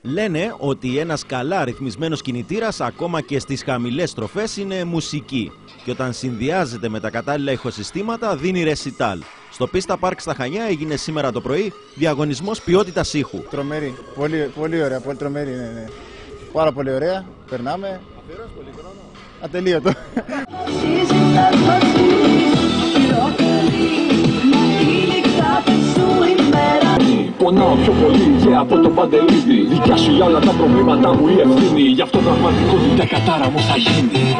Λένε ότι ένας καλά ρυθμισμένος κινητήρας ακόμα και στις χαμηλές στροφές είναι μουσική και όταν συνδυάζεται με τα κατάλληλα ηχοσυστήματα δίνει ρεσιτάλ. Στο Pista Park στα Χανιά έγινε σήμερα το πρωί διαγωνισμός ποιότητας ήχου. Τρομερή, πολύ ωραία, πολύ τρομερή, ναι. Πάρα πολύ ωραία, περνάμε. Αφιερώσεις πολύ χρόνο. Ατελείωτο. Πονάω πιο πολύ και από το Παντελίδη. Δικιά σου για όλα τα προβλήματα μου η ευθύνη. Γι' αυτό πραγματικότητα κατάρα μου θα γίνει.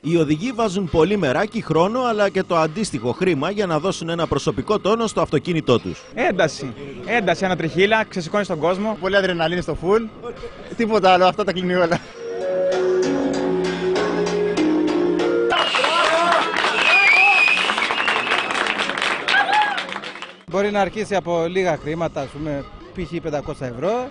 Οι οδηγοί βάζουν πολύ μεράκι, χρόνο αλλά και το αντίστοιχο χρήμα για να δώσουν ένα προσωπικό τόνο στο αυτοκίνητό τους. Ένταση, ανατριχύλα, ξεσηκώνει τον κόσμο. Πολύ αδρεναλίνη στο full. Τίποτα άλλο, αυτά τα κλείνει όλα. Μπορεί να αρχίσει από λίγα χρήματα, ας πούμε, π.χ. 500 ευρώ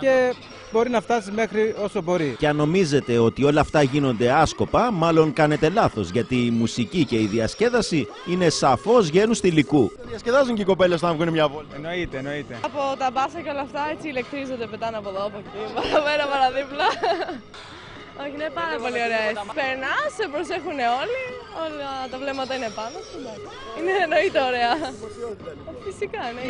και μπορεί να φτάσει μέχρι όσο μπορεί. Και αν νομίζετε ότι όλα αυτά γίνονται άσκοπα, μάλλον κάνετε λάθος, γιατί η μουσική και η διασκέδαση είναι σαφώς γένους θηλυκού. Διασκεδάζουν και οι κοπέλες όταν βγουν μια βόλτα. Εννοείται. Από τα μπάσα και όλα αυτά έτσι ηλεκτρίζονται, πετάνε από εδώ, από εκεί, παραπέρα, παραδίπλα. Όχι, είναι πάρα πολύ ωραία. Περνάς, σε προσέχουν όλοι, όλα τα βλέμματα είναι πάνω σου. Είναι εννοείται ωραία. Φυσικά, ναι.